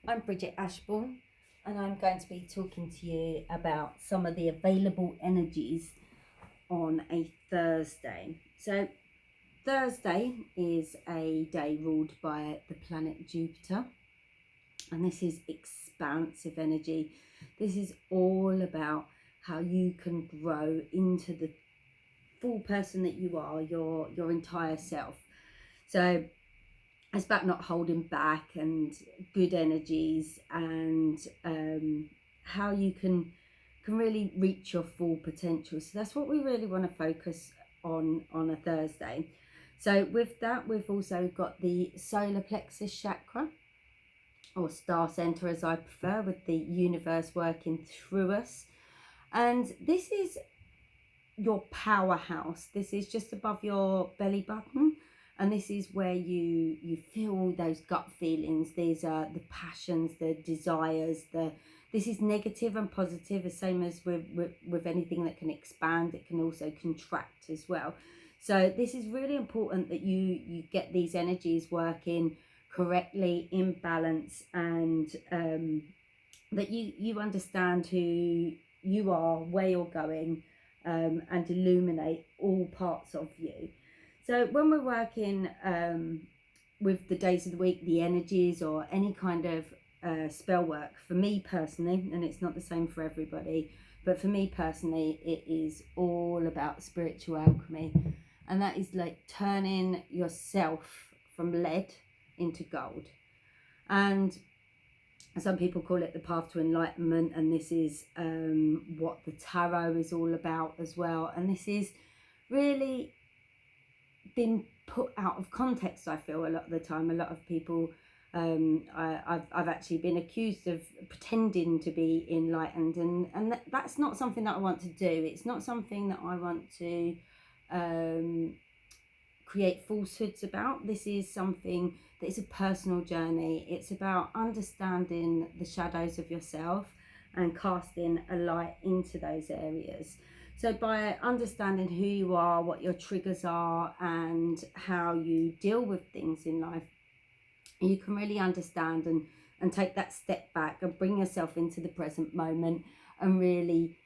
I'm Bridget Ashbourne, and I'm going to be talking to you about some of the available energies on a Thursday. So, Thursday is a day ruled by the planet Jupiter, and this is expansive energy. This is all about how you can grow into the full person that you are, your entire self. So, it's about not holding back and good energies, and how you can really reach your full potential. So that's what we really want to focus on a Thursday. So with that, we've also got the Solar Plexus chakra, or Star Center as I prefer, with the universe working through us. And this is your powerhouse. This is just above your belly button, and this is where you feel those gut feelings. These are the passions, the desires. This is negative and positive, the same as with anything that can expand. It can also contract as well. So this is really important that you get these energies working correctly, in balance, and that you understand who you are, where you're going, and illuminate all parts of you. So when we're working with the days of the week, the energies, or any kind of spell work, for me personally, and it's not the same for everybody, but for me personally, it is all about spiritual alchemy. And that is like turning yourself from lead into gold. And some people call it the path to enlightenment, and this is what the tarot is all about as well. And this is really been put out of context, I feel, a lot of the time. A lot of people, I've actually been accused of pretending to be enlightened, and that's not something that I want to do. It's not something that I want to create falsehoods about. This is something that is a personal journey. It's about understanding the shadows of yourself and casting a light into those areas. So by understanding who you are, what your triggers are, and how you deal with things in life, you can really understand and take that step back and bring yourself into the present moment, and really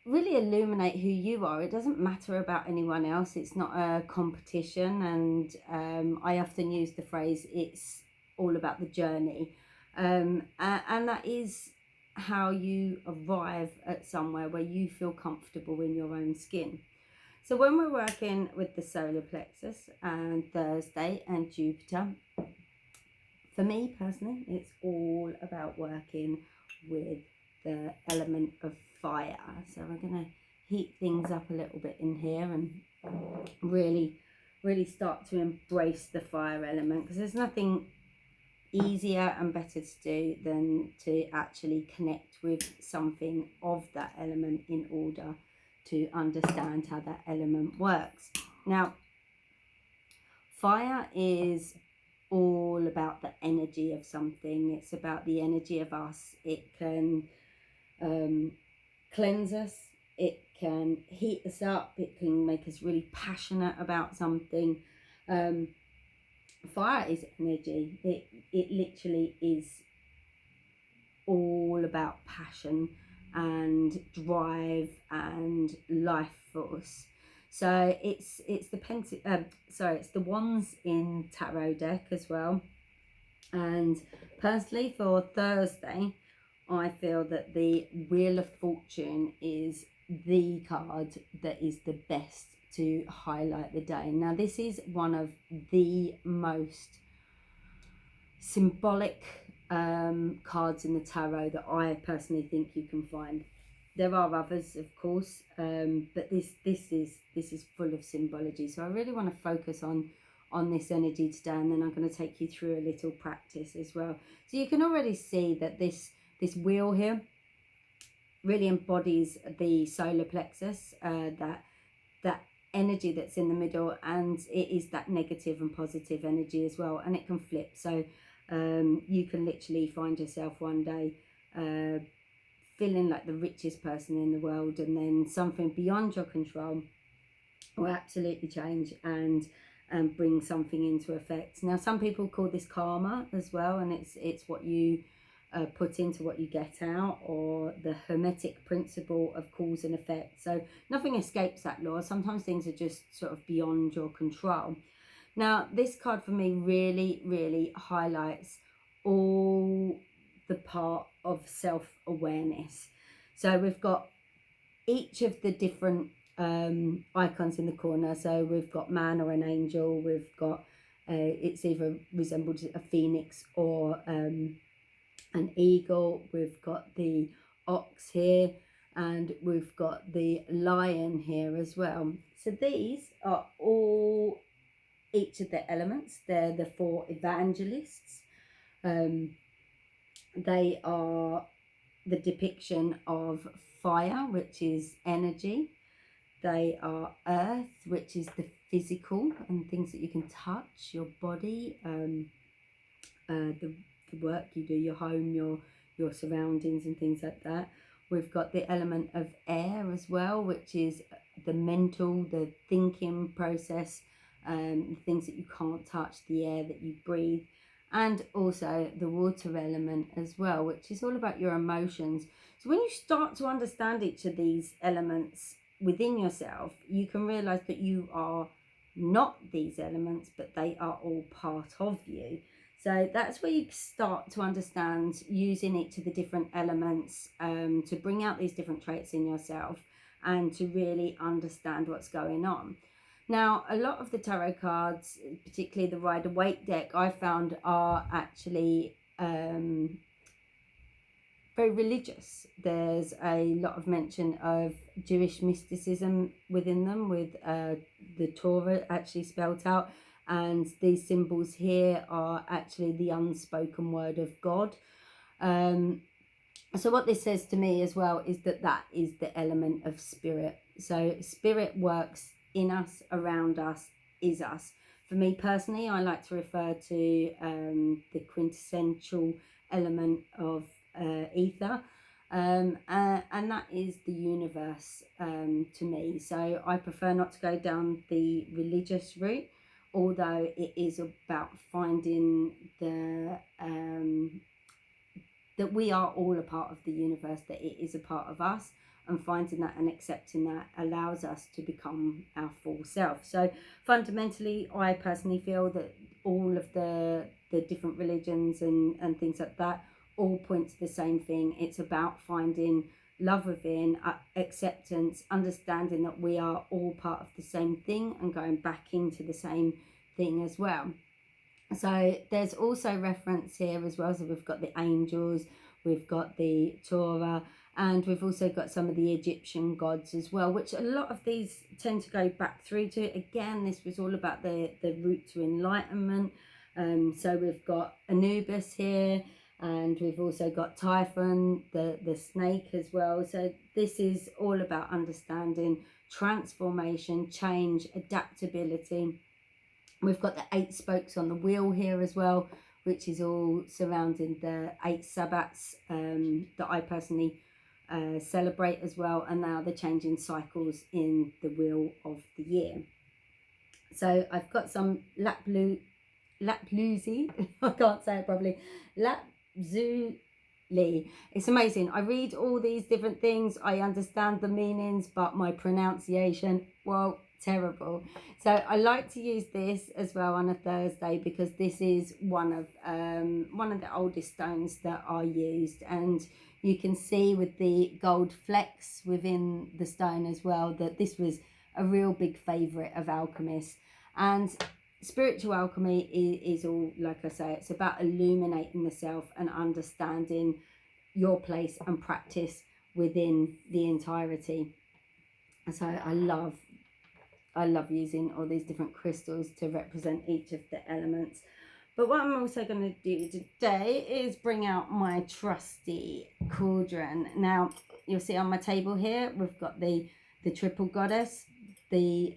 illuminate who you are. It doesn't matter about anyone else. It's not a competition. And I often use the phrase, it's all about the journey. And that is how you arrive at somewhere where you feel comfortable in your own skin. So when we're working with the solar plexus and Thursday and Jupiter, for me personally, it's all about working with the element of fire. So we're going to heat things up a little bit in here and really start to embrace the fire element, because there's nothing easier and better to do than to actually connect with something of that element in order to understand how that element works. Now, fire is all about the energy of something. It's about the energy of us. It can cleanse us, it can heat us up, it can make us really passionate about something. Fire is energy. It literally is all about passion and drive and life force. So it's the wands in tarot deck as well. And personally, for Thursday, I feel that the Wheel of Fortune is the card that is the best to highlight the day. Now, this is one of the most symbolic cards in the tarot that I personally think you can find. There are others, of course, but this is full of symbology. So I really want to focus on this energy today, and then I'm going to take you through a little practice as well. So you can already see that this wheel here really embodies the solar plexus, that energy that's in the middle, and it is that negative and positive energy as well, and it can flip. So you can literally find yourself one day feeling like the richest person in the world, and then something beyond your control will absolutely change and bring something into effect. Now, some people call this karma as well, and it's what you put into what you get out, or the hermetic principle of cause and effect. So nothing escapes that law. Sometimes things are just sort of beyond your control. Now, this card for me really, really highlights all the part of self-awareness. So we've got each of the different icons in the corner. So we've got man or an angel. We've got, it's either resembled a phoenix or an eagle. We've got the ox here, and we've got the lion here as well. So these are all each of the elements. They're the 4 evangelists. They are the depiction of fire, which is energy. They are earth, which is the physical and things that you can touch, your body, the work you do, your home, your surroundings and things like that. We've got the element of air as well, which is the mental, the thinking process, things that you can't touch, the air that you breathe, and also the water element as well, which is all about your emotions. So when you start to understand each of these elements within yourself, you can realize that you are not these elements, but they are all part of you. So that's where you start to understand using each of the different elements to bring out these different traits in yourself and to really understand what's going on. Now, a lot of the tarot cards, particularly the Rider-Waite deck, I found are actually very religious. There's a lot of mention of Jewish mysticism within them, with the Torah actually spelt out. And these symbols here are actually the unspoken word of God. So what this says to me as well is that that is the element of spirit. So spirit works in us, around us, is us. For me personally, I like to refer to the quintessential element of ether, and that is the universe to me. So I prefer not to go down the religious route, although it is about finding the that we are all a part of the universe, that it is a part of us, and finding that and accepting that allows us to become our full self. So fundamentally, I personally feel that all of the different religions and things like that all point to the same thing. It's about finding love within, acceptance, understanding that we are all part of the same thing and going back into the same thing as well. So there's also reference here as well. So we've got the angels, we've got the Torah, and we've also got some of the Egyptian gods as well, which a lot of these tend to go back through to. Again, this was all about the route to enlightenment. So we've got Anubis here, and we've also got Typhon, the snake as well. So this is all about understanding transformation, change, adaptability. We've got the 8 spokes on the wheel here as well, which is all surrounding the 8 Sabbats that I personally celebrate as well, and now the changing cycles in the wheel of the year. So I've got some Lapluzi, I can't say it properly, Lapzuli. It's amazing. I read all these different things, I understand the meanings, but my pronunciation, well, terrible. So I like to use this as well on a Thursday, because this is one of the oldest stones that are used, and you can see with the gold flecks within the stone as well that this was a real big favorite of alchemists. And spiritual alchemy is all, like I say, it's about illuminating the self and understanding your place and practice within the entirety. So I love using all these different crystals to represent each of the elements. But what I'm also going to do today is bring out my trusty cauldron. Now, you'll see on my table here, we've got the triple goddess, the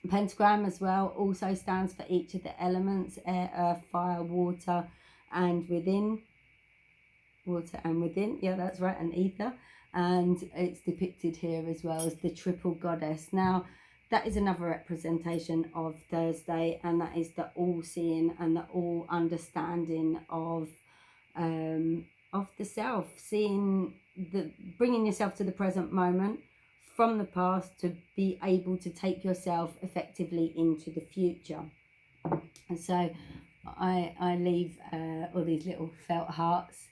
pentagram as well, also stands for each of the elements: air, earth, fire, water, and within. Water and within, yeah, that's right, and ether. And it's depicted here as well as the triple goddess. Now, that is another representation of Thursday, and that is the all-seeing and the all-understanding of of the self, bringing yourself to the present moment from the past to be able to take yourself effectively into the future. And so I leave all these little felt hearts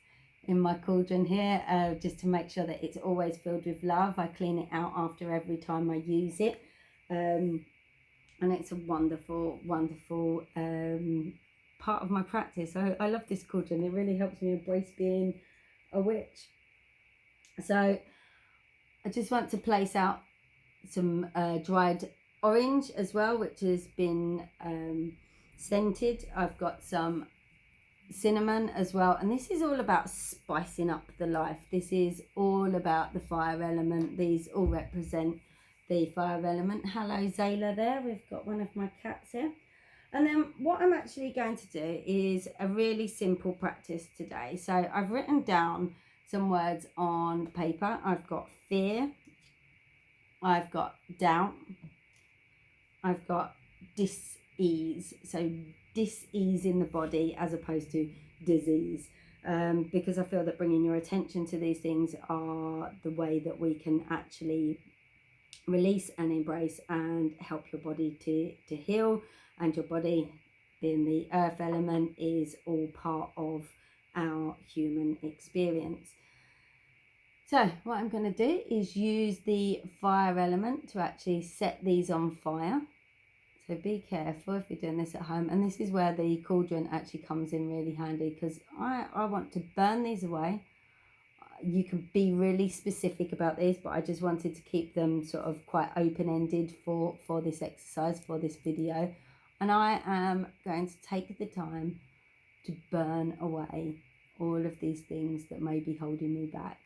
in my cauldron here, just to make sure that it's always filled with love. I clean it out after every time I use it, and it's a wonderful, wonderful part of my practice. I love this cauldron. It really helps me embrace being a witch. So I just want to place out some dried orange as well, which has been scented. I've got some cinnamon as well, and this is all about spicing up the life. This is all about the fire element. These all represent the fire element. Hello Zayla there, we've got one of my cats here. And then what I'm actually going to do is a really simple practice today. So I've written down some words on paper. I've got fear, I've got doubt, I've got dis-ease. So dis-ease in the body as opposed to disease, because I feel that bringing your attention to these things are the way that we can actually release and embrace and help your body to heal. And your body, being the earth element, is all part of our human experience. So what I'm going to do is use the fire element to actually set these on fire. So be careful if you're doing this at home. And this is where the cauldron actually comes in really handy, because I want to burn these away. You can be really specific about these, but I just wanted to keep them sort of quite open-ended for this exercise, for this video. And I am going to take the time to burn away all of these things that may be holding me back.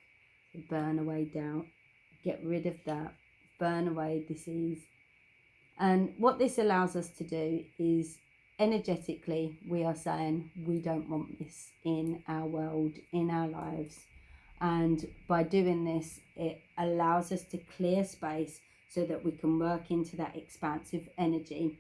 So burn away doubt, get rid of that, burn away disease. And what this allows us to do is energetically, we are saying we don't want this in our world, in our lives. And by doing this, it allows us to clear space so that we can work into that expansive energy.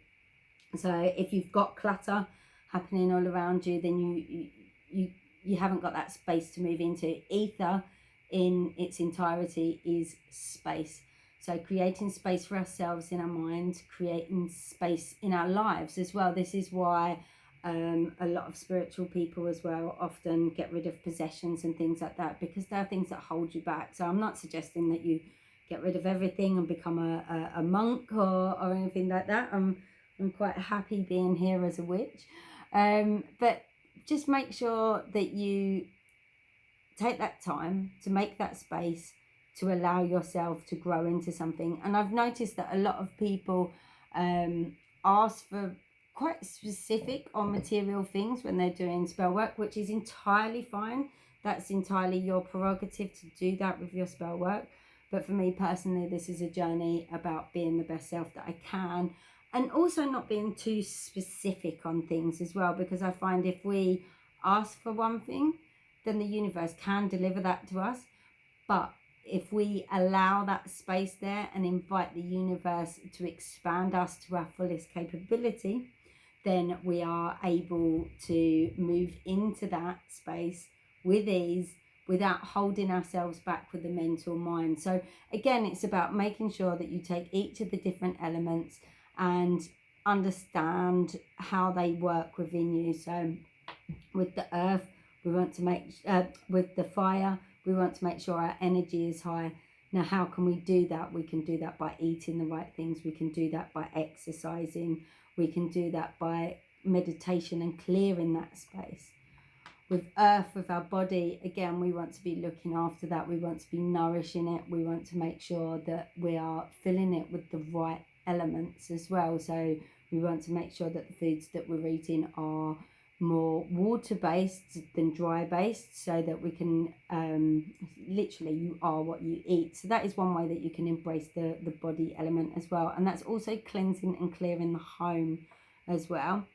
So if you've got clutter happening all around you, then you haven't got that space to move into. Ether in its entirety is space. So creating space for ourselves in our mind, creating space in our lives as well. This is why a lot of spiritual people as well often get rid of possessions and things like that, because there are things that hold you back. So I'm not suggesting that you get rid of everything and become a monk or anything like that. I'm quite happy being here as a witch. But just make sure that you take that time to make that space to allow yourself to grow into something. And I've noticed that a lot of people ask for quite specific or material things when they're doing spell work, which is entirely fine. That's entirely your prerogative to do that with your spell work. But for me personally, this is a journey about being the best self that I can, and also not being too specific on things as well, because I find if we ask for one thing, then the universe can deliver that to us. But if we allow that space there and invite the universe to expand us to our fullest capability, then we are able to move into that space with ease without holding ourselves back with the mental mind. So again, it's about making sure that you take each of the different elements and understand how they work within you. So with the earth, we want to make with the fire, we want to make sure our energy is high. Now, how can we do that? We can do that by eating the right things. We can do that by exercising. We can do that by meditation and clearing that space. With earth, with our body, again, we want to be looking after that. We want to be nourishing it. We want to make sure that we are filling it with the right elements as well. So we want to make sure that the foods that we're eating are more water-based than dry-based, so that we can literally, you are what you eat. So that is one way that you can embrace the body element as well. And that's also cleansing and clearing the home as well.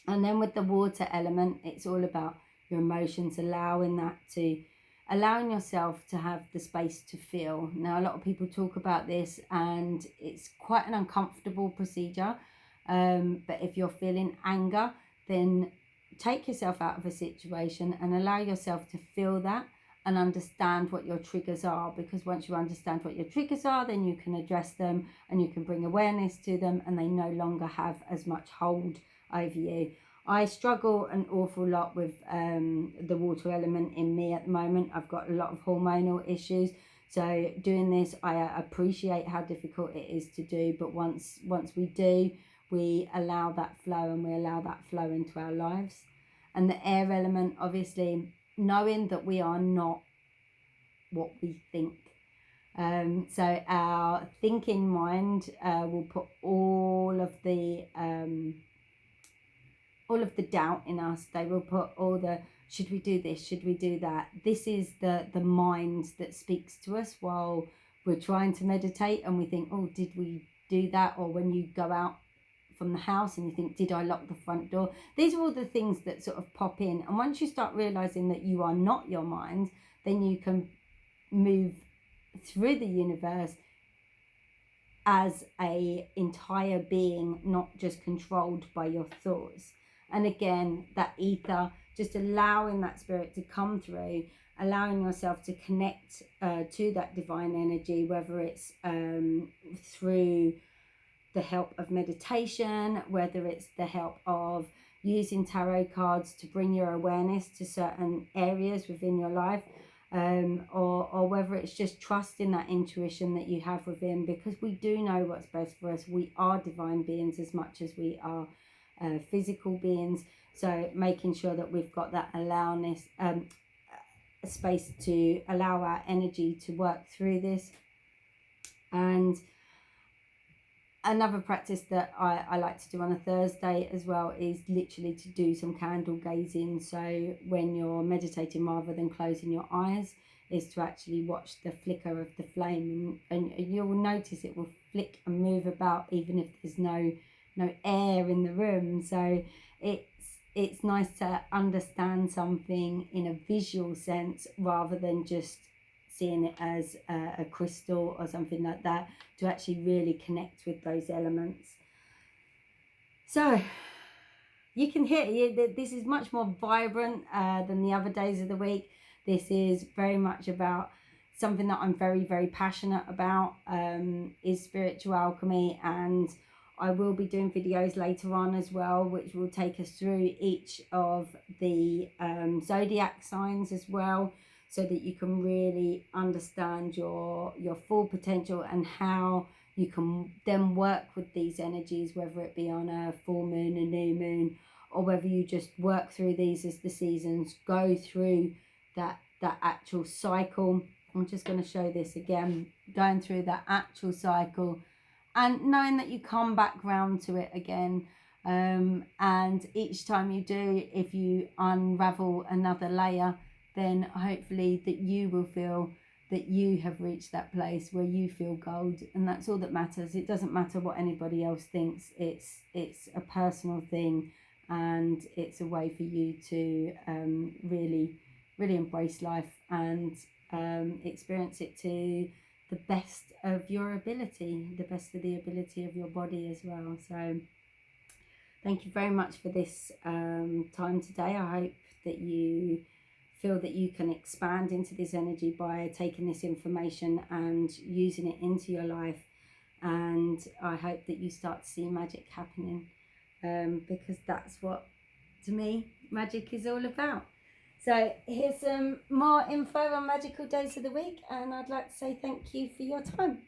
And then with the water element, it's all about your emotions, allowing yourself to have the space to feel. Now, a lot of people talk about this and it's quite an uncomfortable procedure, but if you're feeling anger, then take yourself out of a situation and allow yourself to feel that and understand what your triggers are, because once you understand what your triggers are, then you can address them and you can bring awareness to them, and they no longer have as much hold over you. I struggle an awful lot with the water element in me at the moment. I've got a lot of hormonal issues, so doing this, I appreciate how difficult it is to do, but once we do, we allow that flow, and we allow that flow into our lives. And the air element, obviously, knowing that we are not what we think. So our thinking mind will put all of the doubt in us. They will put all the, should we do this, should we do that? This is the mind that speaks to us while we're trying to meditate, and we think, oh, did we do that? Or when you go out from the house and you think, did I lock the front door? These are all the things that sort of pop in. And once you start realizing that you are not your mind, then you can move through the universe as a entire being, not just controlled by your thoughts. And again, that ether, just allowing that spirit to come through, allowing yourself to connect to that divine energy, whether it's through the help of meditation, whether it's the help of using tarot cards to bring your awareness to certain areas within your life, or whether it's just trusting that intuition that you have within, because we do know what's best for us. We are divine beings as much as we are physical beings, so making sure that we've got that space to allow our energy to work through this. And another practice that I like to do on a Thursday as well is literally to do some candle gazing. So when you're meditating, rather than closing your eyes, is to actually watch the flicker of the flame, and you'll notice it will flick and move about even if there's no air in the room. So it's nice to understand something in a visual sense rather than just seeing it as a crystal or something like that, to actually really connect with those elements. So you can hear that this is much more vibrant than the other days of the week. This is very much about something that I'm very, very passionate about, is spiritual alchemy, and I will be doing videos later on as well, which will take us through each of the zodiac signs as well, so that you can really understand your full potential and how you can then work with these energies, whether it be on a full moon, a new moon, or whether you just work through these as the seasons go through that actual cycle. I'm just going to show this again, going through that actual cycle and knowing that you come back round to it again. And each time you do, if you unravel another layer, then hopefully that you will feel that you have reached that place where you feel gold, and that's all that matters. It doesn't matter what anybody else thinks. It's a personal thing, and it's a way for you to really embrace life and experience it to the best of your ability, the best of the ability of your body as well. So thank you very much for this time today. I hope that you feel that you can expand into this energy by taking this information and using it into your life, and I hope that you start to see magic happening, because that's what, to me, magic is all about. So here's some more info on magical days of the week, and I'd like to say thank you for your time.